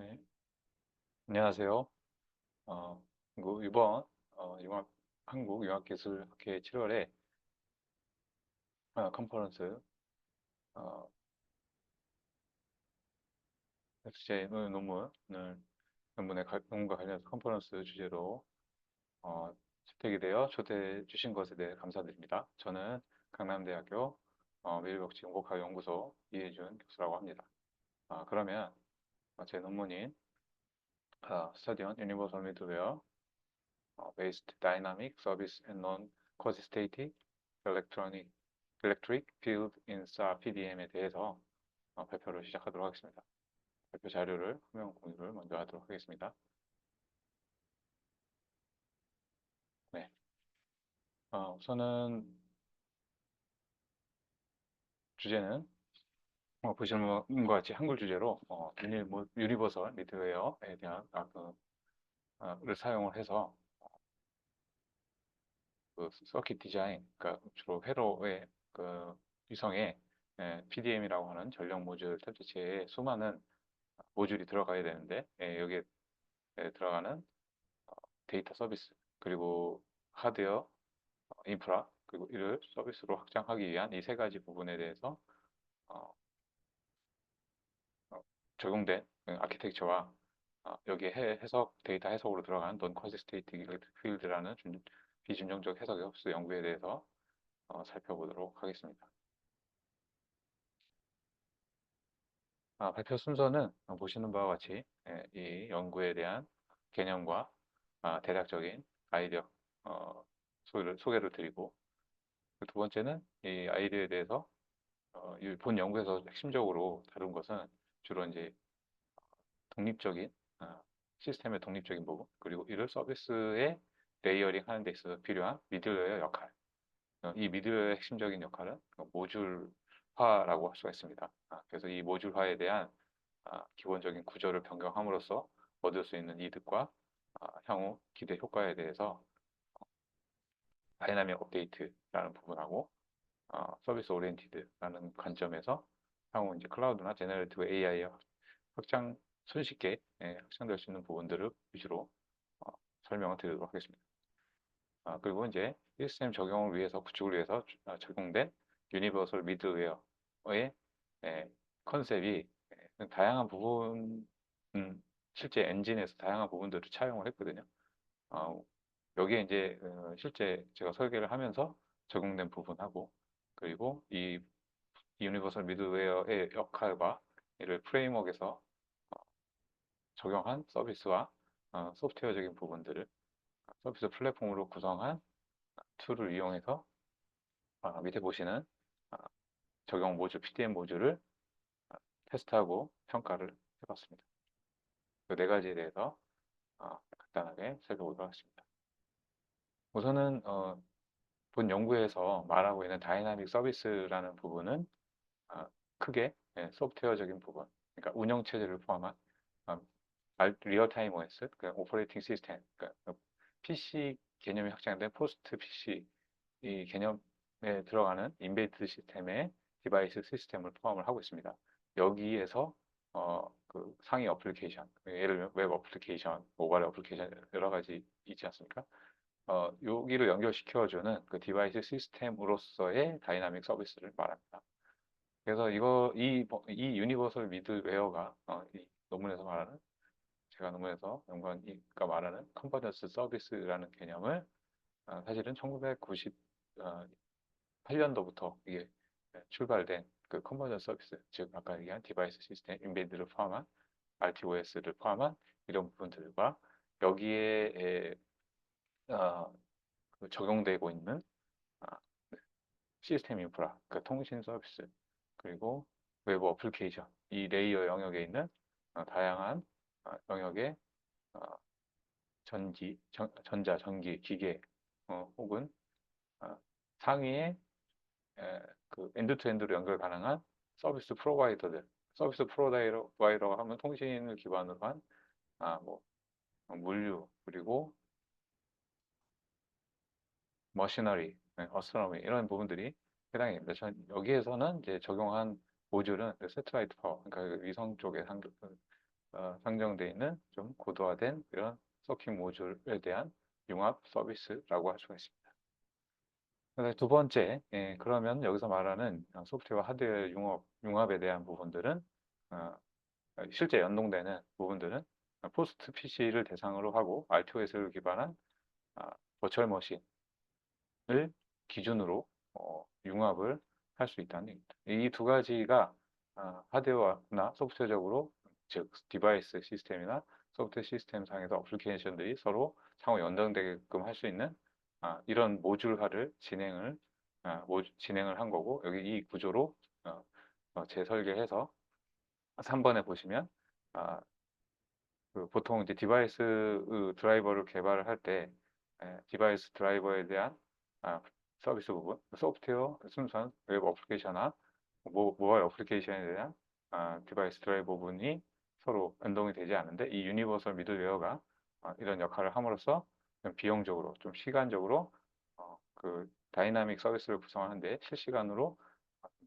네, 안녕하세요. 어, 이번 한국융합기술학회 7월에 컨퍼런스 어, FJ 논문과 관련해서 컨퍼런스 주제로 채택이 되어 초대해 주신 것에 대해 감사드립니다. 저는 강남대학교 미래복지연구과학연구소 이혜준 교수라고 합니다. 그러면 제 논문인 Study on Universal Middleware Based Dynamic Service and Non-Quantitative Electric Field in SAR PDM에 대해서 발표를 시작하도록 하겠습니다. 발표 자료를 화면 공유를 먼저 하도록 하겠습니다. 네. 우선은 주제는 보시는 것과 같이 한글 주제로 유니버설 미드웨어에 대한 를 사용을 해서 서킷 디자인, 그러니까 주로 회로의 위성의 PDM이라고 하는 전력 모듈 탑재체에 수많은 모듈이 들어가야 되는데 여기에 들어가는 데이터 서비스 그리고 하드웨어 인프라 그리고 이를 서비스로 확장하기 위한 이 세 가지 부분에 대해서 어, 어, 적용된 아키텍처와 여기에 데이터 해석으로 들어간 non quantitative electric field라는 비준정적 해석의 흡수 연구에 대해서 살펴보도록 하겠습니다. 발표 순서는 보시는 바와 같이 이 연구에 대한 개념과 대략적인 아이디어 소개를 드리고 두 번째는 이 아이디어에 대해서 본 연구에서 핵심적으로 다룬 것은 주로 이제 독립적인 시스템의 독립적인 부분 그리고 이를 서비스에 레이어링 하는 데 있어서 필요한 미들웨어 역할 이 미들웨어의 핵심적인 역할은 모듈화라고 할 수가 있습니다. 그래서 이 모듈화에 대한 기본적인 구조를 변경함으로써 얻을 수 있는 이득과 향후 기대 효과에 대해서 다이나믹 업데이트라는 부분하고 서비스 오리엔티드라는 관점에서 향후 이제 클라우드나 제너레이티브 AI의 손쉽게 확장될 수 있는 부분들을 위주로 설명을 드리도록 하겠습니다. 그리고 이제 시스템 적용을 위해서 구축을 위해서 적용된 유니버설 미드웨어의 컨셉이 다양한 부분 실제 엔진에서 다양한 부분들을 차용을 했거든요. 어, 여기에 이제 실제 제가 설계를 하면서 적용된 부분하고 그리고 이 유니버설 미드웨어의 역할과 이를 프레임워크에서 적용한 서비스와 소프트웨어적인 부분들을 서비스 플랫폼으로 구성한 툴을 이용해서 밑에 보시는 아, 적용 모듈, PDM 모듈을 테스트하고 평가를 해봤습니다. 이 네 가지에 대해서 간단하게 살펴보도록 하겠습니다. 우선은 본 연구에서 말하고 있는 다이나믹 서비스라는 부분은 크게 소프트웨어적인 부분, 그러니까 운영 체제를 포함한 어, 리얼타임 OS, 그러니까 오퍼레이팅 시스템, 그러니까 PC 개념이 확장된 포스트 PC 이 개념에 들어가는 인베이드 시스템의 디바이스 시스템을 포함을 하고 있습니다. 여기에서 그 상위 어플리케이션, 예를 들면 웹 어플리케이션, 모바일 어플리케이션 여러 가지 있지 않습니까? 여기를 연결시켜주는 그 디바이스 시스템으로서의 다이나믹 서비스를 말합니다. 그래서 이 유니버설 미드웨어가 이 논문에서 말하는 제가 논문에서 연구원이가 말하는 컨버전스 서비스라는 개념을 사실은 1998년도부터 이게 출발된 그 컨버전 서비스, 즉 아까 얘기한 디바이스 시스템, 인베이드를 포함한 RTOS를 포함한 이런 부분들과 여기에 적용되고 있는 아, 시스템 인프라, 그 통신 서비스, 그리고 외부 어플리케이션, 이 레이어 영역에 있는 다양한 영역의 어, 전자, 전기, 기계, 혹은 어, 상위의 그 엔드투엔드로 연결 가능한 서비스 프로바이더들, 서비스 프로바이더가 하면 통신을 기반으로 한 뭐 물류 그리고 머시너리, 어스트로노미 이런 부분들이 해당이 됩니다. 여기에서는 이제 적용한 모듈은 세틀라이트 파워, 그러니까 그 위성 쪽에 상정되어 있는 좀 고도화된 이런 서킷 모듈에 대한 융합 서비스라고 할 수가 있습니다. 그래서 두 번째, 그러면 여기서 말하는 소프트웨어 하드웨어 융합에 대한 부분들은 어, 실제 연동되는 부분들은 포스트 PC를 대상으로 하고 RTOS를 기반한 버추얼 머신을 기준으로 융합을 할 수 있다는 얘기입니다. 이 두 가지가 하드웨어나 소프트웨어적으로 즉 디바이스 시스템이나 소프트웨어 시스템 상에서 어플리케이션들이 서로 상호 연동되게끔 할 수 있는 이런 모듈화를 진행을 한 거고 여기 이 구조로 재설계해서 3번에 보시면 아, 보통 이제 디바이스 드라이버를 개발을 할 때 디바이스 드라이버에 대한 서비스 부분, 소프트웨어, 순수한 웹 어플리케이션이나 모바일 어플리케이션에 대한 디바이스 드라이버 부분이 서로 연동이 되지 않는데 이 유니버설 미들웨어가 이런 역할을 함으로써 좀 비용적으로, 좀 시간적으로 그 다이나믹 서비스를 구성하는데 실시간으로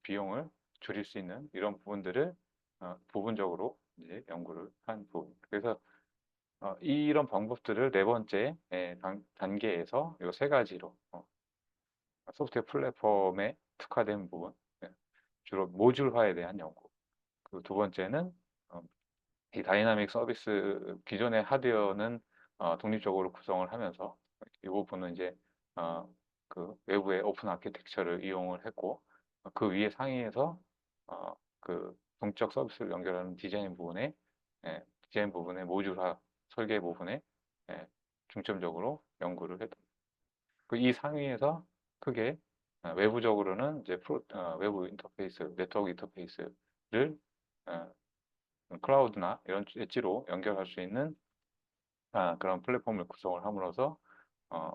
비용을 줄일 수 있는 이런 부분들을 부분적으로 이제 연구를 한 부분. 그래서 이런 방법들을 네 번째 단계에서 이 세 가지로 소프트웨어 플랫폼에 특화된 부분, 주로 모듈화에 대한 연구. 그 두 번째는 어, 이 다이나믹 서비스 기존의 하드웨어는 독립적으로 구성을 하면서 이 부분은 이제 어, 그 외부의 오픈 아키텍처를 이용을 했고 그 위에 상위에서 그 동적 서비스를 연결하는 디자인 부분의 모듈화 설계 부분에 중점적으로 연구를 했다. 이 상위에서 크게 외부적으로는 이제 외부 인터페이스, 네트워크 인터페이스를 어, 클라우드나 이런 엣지로 연결할 수 있는 그런 플랫폼을 구성을 함으로써 어,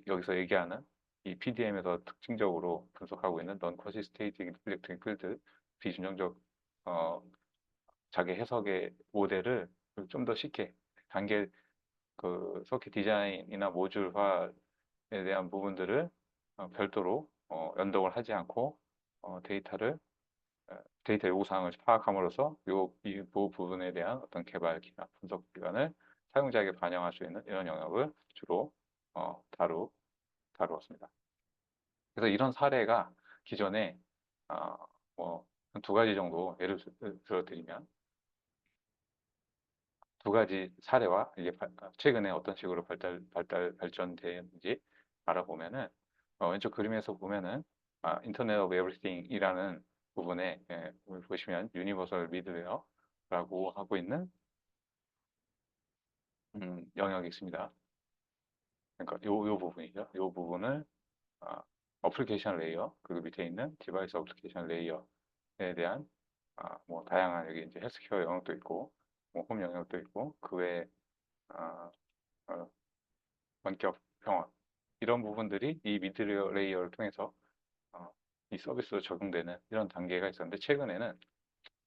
여기서 얘기하는 이 PDM에서 특징적으로 분석하고 있는 Non-Consistent Electric Field 비준정적 어, 자기 해석의 모델을 좀 더 쉽게 단계 그 서킷 디자인이나 모듈화에 대한 부분들을 별도로 연동을 하지 않고 데이터를 데이터 요구사항을 파악함으로써 이 부분에 대한 어떤 개발 기간, 분석 기간을 사용자에게 반영할 수 있는 이런 영역을 주로 다루었습니다. 그래서 이런 사례가 기존에 뭐두 가지 정도 예를 들어드리면 두 가지 사례와 이게 최근에 어떤 식으로 발전되는지 알아보면은 왼쪽 그림에서 보면은 인터넷 오브 에브리띵이라는 부분에 보시면 유니버설 미드웨어라고 하고 있는 영역이 있습니다. 그러니까 요 부분이죠. 요 부분을 아, 어플리케이션 레이어 그 밑에 있는 디바이스 어플리케이션 레이어에 대한 뭐 다양한 여기 이제 헬스케어 영역도 있고 뭐 홈 영역도 있고 그 외에 아, 어, 원격 병원 이런 부분들이 이 미드 레이어를 통해서 어, 이 서비스로 적용되는 이런 단계가 있었는데 최근에는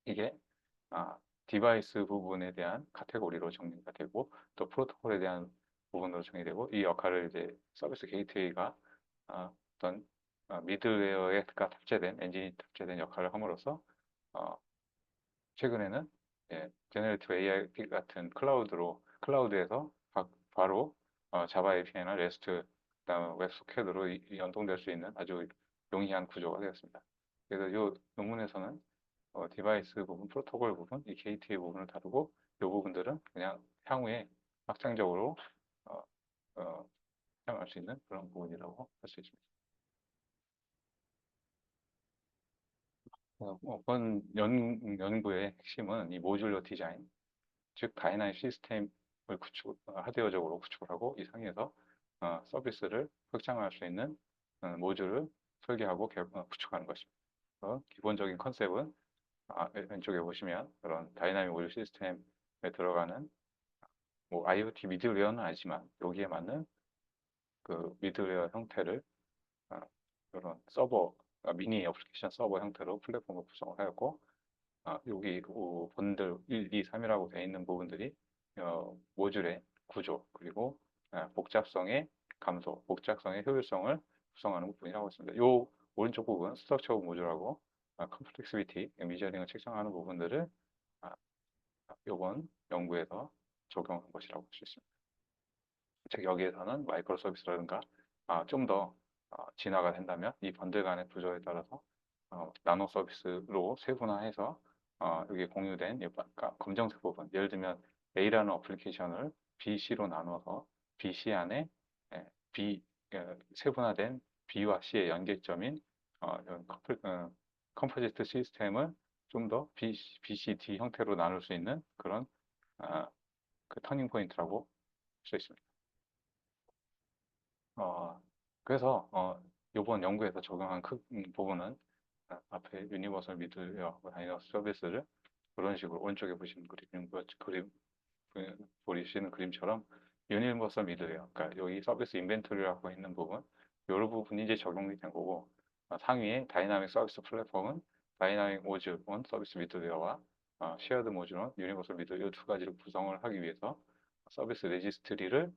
이게 아, 디바이스 부분에 대한 카테고리로 정리가 되고 또 프로토콜에 대한 부분으로 정리되고 이 역할을 이제 서비스 게이트웨이가 어떤 미들웨어에 탑재된 엔진이 탑재된 역할을 함으로써 어, 최근에는 제너레이티브 AI 같은 클라우드에서 바로 자바 API나 REST 그다음에 웹소켓으로 연동될 수 있는 아주 용이한 구조가 되었습니다. 그래서 이 논문에서는 디바이스 부분, 프로토콜 부분, 이 게이트웨이 부분을 다루고 이 부분들은 그냥 향후에 확장적으로 어, 어, 사용할 수 있는 그런 부분이라고 할 수 있습니다. 이번 연구의 핵심은 이 모듈러 디자인, 즉 다이나믹 시스템을 하드웨어적으로 구축을 하고 이 상에서 서비스를 확장할 수 있는 모듈을 설계하고 구축하는 것입니다. 기본적인 컨셉은 왼쪽에 보시면 그런 다이나믹 모듈 시스템에 들어가는 뭐 IoT 미들웨어는 아니지만 여기에 맞는 그 미들웨어 형태를 그런 미니 애플리케이션 서버 형태로 플랫폼을 구성을 하였고 여기 번들 1, 2, 3이라고 되어 있는 부분들이 모듈의 구조 그리고 복잡성의 감소, 복잡성의 효율성을 구성하는 부분이라고 있습니다. 이 오른쪽 부분 스트럭처 모듈하고 컴플렉시비티, 미저링을 측정하는 부분들을 이번 연구에서 적용한 것이라고 볼 수 있습니다. 즉 여기에서는 마이크로 서비스라든가 좀 더 진화가 된다면 이 번들 간의 구조에 따라서 나노 서비스로 세분화해서 여기 공유된 검정색 부분, 예를 들면 A라는 어플리케이션을 B, C로 나눠서 B, C 안에 B 세분화된 B와 C의 연결점인 이런 컴포지트 시스템을 좀 더 B, C, D 형태로 나눌 수 있는 그런 그 터닝 포인트라고 볼 수 있습니다. 그래서 이번 연구에서 적용한 큰 부분은 앞에 유니버설 미들웨어 다이너스 서비스를 그런 식으로 오른쪽에 보시는 보이시는 그림처럼 유니버설 미들웨어, 그러니까 여기 서비스 인벤토리라고 있는 부분, 이 부분이 이제 적용이 된 거고, 상위에 다이나믹 서비스 플랫폼은 다이나믹 모듈 온 서비스 미들웨어와 쉐어드 모듈 온 유니버설 미들웨어 두 가지를 구성을 하기 위해서 서비스 레지스트리를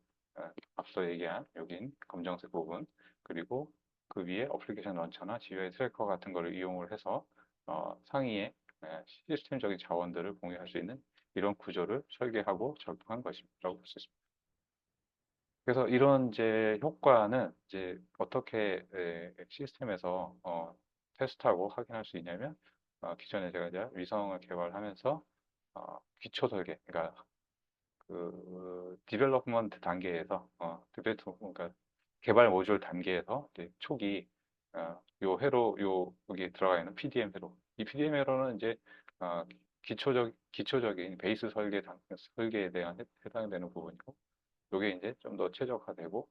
앞서 얘기한 여긴 검정색 부분, 그리고 그 위에 어플리케이션 런처나 GUI 트래커 같은 거를 이용을 해서 상위에 시스템적인 자원들을 공유할 수 있는 이런 구조를 설계하고 적용한 것이라고 볼 수 있습니다. 그래서 이런 이제 효과는 이제 어떻게 시스템에서 테스트하고 확인할 수 있냐면 기존에 제가 이제 위성을 개발하면서 기초 설계, 그러니까 그 디벨롭먼트 단계에서 그러니까 개발 모듈 단계에서 이제 초기 요 회로 여기 들어가 있는 PDM 회로, 이 PDM 회로는 이제 어, 기초적인 베이스 설계에 대한 해당되는 부분이고, 요게 이제 좀 더 최적화되고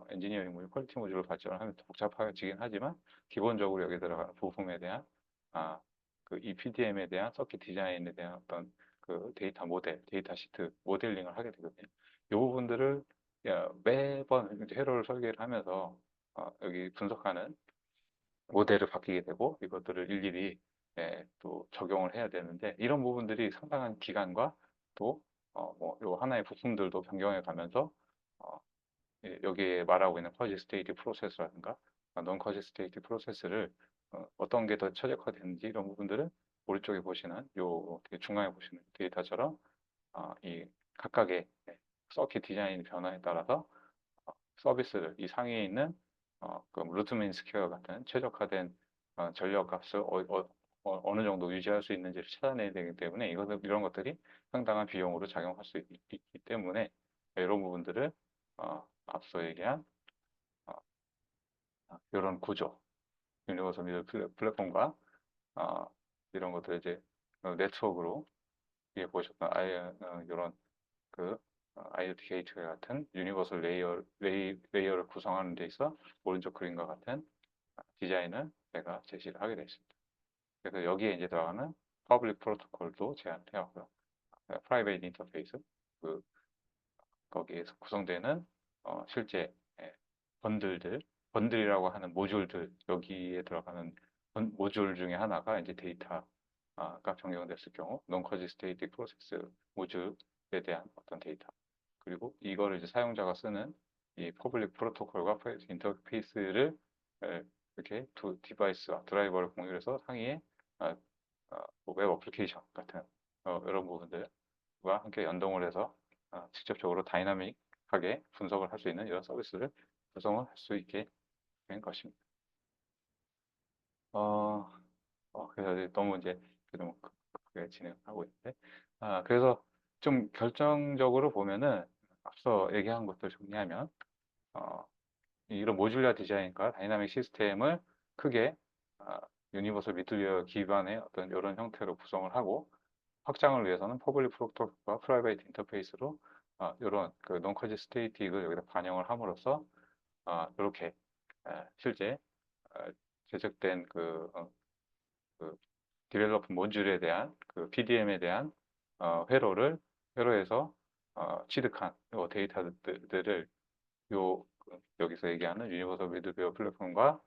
엔지니어링 모듈, 퀄리티 모듈로 발전을 하면 더 복잡해지긴 하지만 기본적으로 여기 들어가는 부품에 대한 그 EPDM에 대한 서킷 디자인에 대한 어떤 그 데이터 모델, 데이터 시트 모델링을 하게 되거든요. 이 부분들을 매번 이제 회로를 설계를 하면서 여기 분석하는 모델을 바뀌게 되고 이것들을 일일이 또 적용을 해야 되는데, 이런 부분들이 상당한 기간과 또 요 하나의 부품들도 변경해 가면서 어, 여기에 말하고 있는 커지스테이트 프로세스라든가 non 커지스테이트 프로세스를 어떤 게 더 최적화되는지 이런 부분들은 오른쪽에 보시는 요 중간에 보시는 데이터처럼 이 각각의 서킷 디자인 변화에 따라서 서비스를 이 상위에 있는 그 루트민 스퀘어 같은 최적화된 전력 값을 느 정도 유지할 수 있는지를 찾아내야 되기 때문에 이런 것들이 상당한 비용으로 작용할 수 있기 때문에 이런 부분들을 앞서 얘기한 이런 구조, 유니버설 미들 플랫폼과 이런 것들 이제 네트워크로 위에 보셨던 이런 그 IoT 게이트웨이 같은 유니버설 레이어를 구성하는 데 있어 오른쪽 그림과 같은 디자인을 제가 제시를 하게 됐습니다. 그래서 여기에 이제 들어가는 퍼블릭 프로토콜도 제안을 해왔고요. 프라이베이트 인터페이스, 그 거기에서 구성되는 실제 번들이라고 하는 모듈들, 여기에 들어가는 모듈 중에 하나가 이제 데이터가 변경됐을 경우 non-consistent 프로세스 모듈에 대한 어떤 데이터, 그리고 이거를 이제 사용자가 쓰는 이 퍼블릭 프로토콜과 프라이빗 인터페이스를 이렇게 두 디바이스와 드라이버를 공유해서 상위에 웹 어플리케이션 같은 이런 부분들과 함께 연동을 해서 직접적으로 다이나믹하게 분석을 할 수 있는 이런 서비스를 구성을 할 수 있게 된 것입니다. 그래서 너무 이제 좀 크게 진행하고 있는데, 그래서 좀 결정적으로 보면은 앞서 얘기한 것들 정리하면 이런 모듈러 디자인과 다이나믹 시스템을 크게 유니버설 미들웨어 기반의 어떤 이런 형태로 구성을 하고, 확장을 위해서는 퍼블릭 프로토콜과 프라이베이트 인터페이스로 이런 그 논커지 스테이틱을 여기다 반영을 함으로써 이렇게 실제 제작된 그 디벨로프 모듈에 대한 그 PDM에 대한 회로에서 취득한 데이터들을 여기서 얘기하는 유니버설 미들웨어 플랫폼과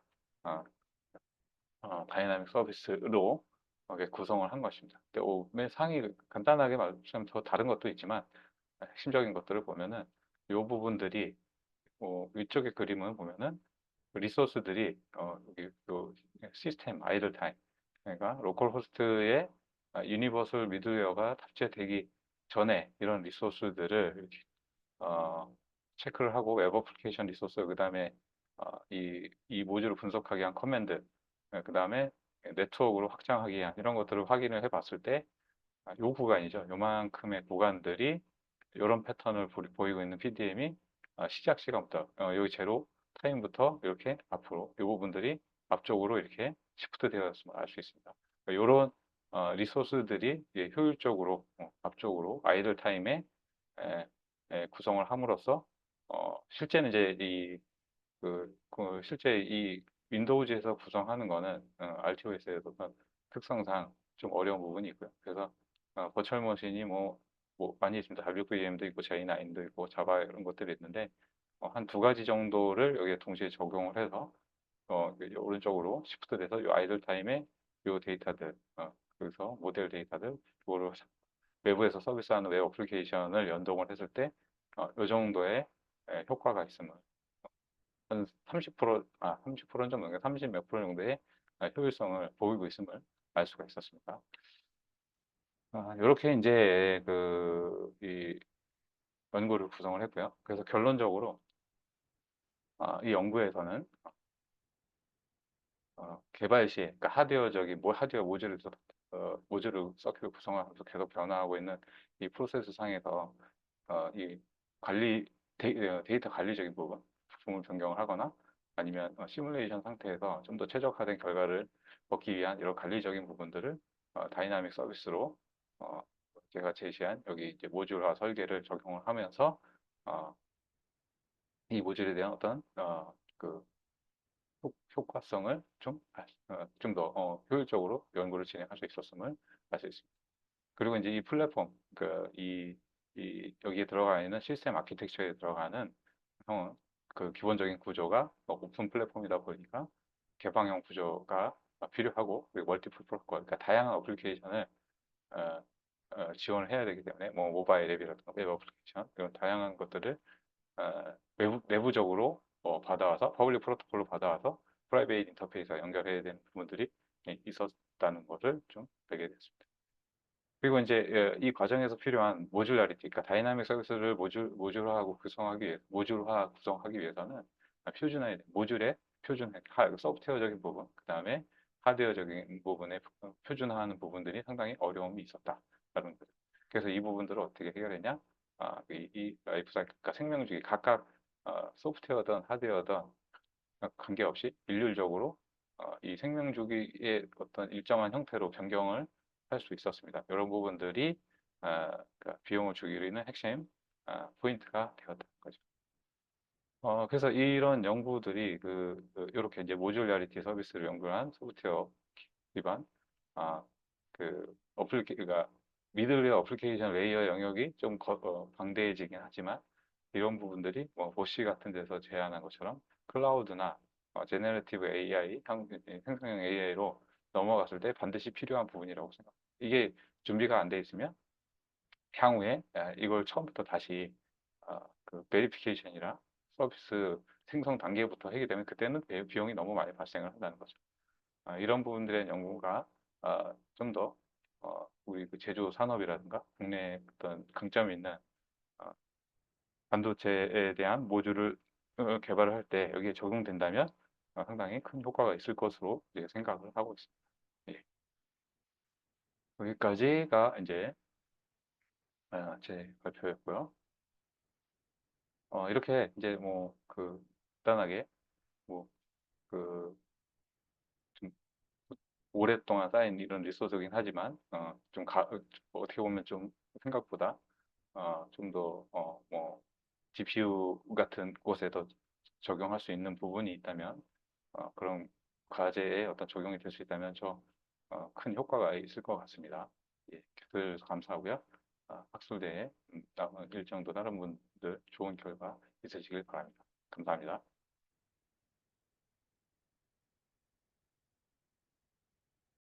다이나믹 서비스로 이렇게 구성을 한 것입니다. 맨 상위 간단하게 말하면 더 다른 것도 있지만 핵심적인 것들을 보면은 이 부분들이 위쪽의 그림을 보면은 리소스들이 여기 요 시스템 아이들 타임, 그러니까 로컬 호스트의 유니버설 미들웨어가 탑재되기 전에 이런 리소스들을 이렇게 어, 체크를 하고 웹 어플리케이션 리소스, 그 다음에 이 모듈을 분석하기 위한 커맨드, 그 다음에 네트워크로 확장하기 위한 이런 것들을 확인을 해봤을 때, 요 구간이죠. 요만큼의 구간들이 이런 패턴을 보이고 있는 PDM이 시작 시간부터 여기 제로 타임부터 이렇게 앞으로 이 부분들이 앞쪽으로 이렇게 시프트 되었음을 알 수 있습니다. 이런 리소스들이 이제 효율적으로 앞쪽으로 아이들 타임에 구성을 함으로써 실제는 이제 실제 이 윈도우즈에서 구성하는 거는 RTOS의 어떤 특성상 좀 어려운 부분이 있고요. 그래서 버추얼 머신이 뭐 많이 있습니다. WVM도 있고 J9도 있고 자바 이런 것들이 있는데 한 두 가지 정도를 여기에 동시에 적용을 해서 오른쪽으로 시프트 돼서 이 아이들 타임에 이 데이터들 그래서 모델 데이터들 그거를 외부에서 서비스하는 웹 어플리케이션을 연동을 했을 때 이 정도의 효과가 있음을 한 30%는 좀 넘게 30 몇 프로 정도의 효율성을 보이고 있음을 알 수가 있었습니다. 이렇게 이제 이 연구를 구성을 했고요. 그래서 결론적으로 이 연구에서는 개발 시에, 그러니까 하드웨어적인 하드웨어 모듈을 서킷을 구성하면서 계속 변화하고 있는 이 프로세스 상에서 이 관리 데이터 관리적인 부분, 부품을 변경을 하거나 아니면 시뮬레이션 상태에서 좀 더 최적화된 결과를 얻기 위한 이런 관리적인 부분들을 다이나믹 서비스로 어, 제가 제시한 여기 이제 모듈화 설계를 적용을 하면서 어, 이 모듈에 대한 어떤 그 효과성을 좀 더 효율적으로 연구를 진행할 수 있었음을 알 수 있습니다. 그리고 이제 이 플랫폼, 여기에 들어가 있는 시스템 아키텍처에 들어가는 형, 그 기본적인 구조가 오픈 플랫폼이다 보니까 개방형 구조가 필요하고, 그리고 멀티플 프로토콜, 그러니까 다양한 어플리케이션을 어, 지원을 해야 되기 때문에 뭐 모바일 앱이라든가 웹 어플리케이션 이런 다양한 것들을 내부적으로 받아와서 퍼블릭 프로토콜로 받아와서 프라이베이트 인터페이스와 연결해야 되는 부분들이 있었다는 것을 좀 알게 됐습니다. 그리고 이제 이 과정에서 필요한 모듈라리티, 그러니까 다이나믹 서비스를 모듈화 구성하기 위해서는 모듈의 표준, 소프트웨어적인 부분, 그 다음에 하드웨어적인 부분에 표준화하는 부분들이 상당히 어려움이 있었다라는 거죠. 그래서 이 부분들을 어떻게 해결했냐? 이 라이프 사이클, 그러니까 생명주기 각각 소프트웨어든 하드웨어든 관계없이 일률적으로 이 생명주기의 어떤 일정한 형태로 변경을 할 수 있었습니다. 이런 부분들이 그러니까 비용을 줄이는 핵심 포인트가 되었던 거죠. 그래서 이런 연구들이 이렇게 이제 모듈리티 서비스를 연구한 소프트웨어 기반 아, 그러니까 미들웨어 어플리케이션 레이어 영역이 좀 방대해지긴 하지만 이런 부분들이 뭐 보시 같은 데서 제안한 것처럼 클라우드나 제네레티브 AI, 생성형 AI로 넘어갔을 때 반드시 필요한 부분이라고 생각합니다. 이게 준비가 안 돼 있으면 향후에 이걸 처음부터 다시 베리피케이션이랑 서비스 생성 단계부터 하게 되면 그때는 비용이 너무 많이 발생을 한다는 거죠. 이런 부분들의 연구가 좀 더 우리 그 제조 산업이라든가 국내 어떤 강점이 있는 어, 반도체에 대한 모듈을 개발을 할 때 여기에 적용된다면 상당히 큰 효과가 있을 것으로 이제 생각을 하고 있습니다. 예. 여기까지가 이제 제 발표였고요. 이렇게 이제 간단하게 뭐 그 좀 오랫동안 쌓인 이런 리소스긴 하지만 어떻게 보면 좀 생각보다 좀 더 GPU 같은 곳에 더 적용할 수 있는 부분이 있다면 그런 과제에 어떤 적용이 될 수 있다면 큰 효과가 있을 것 같습니다. 예, 그래서 감사하고요. 학술대에 남은 일정도 다른 분들 좋은 결과 있으시길 바랍니다. 감사합니다.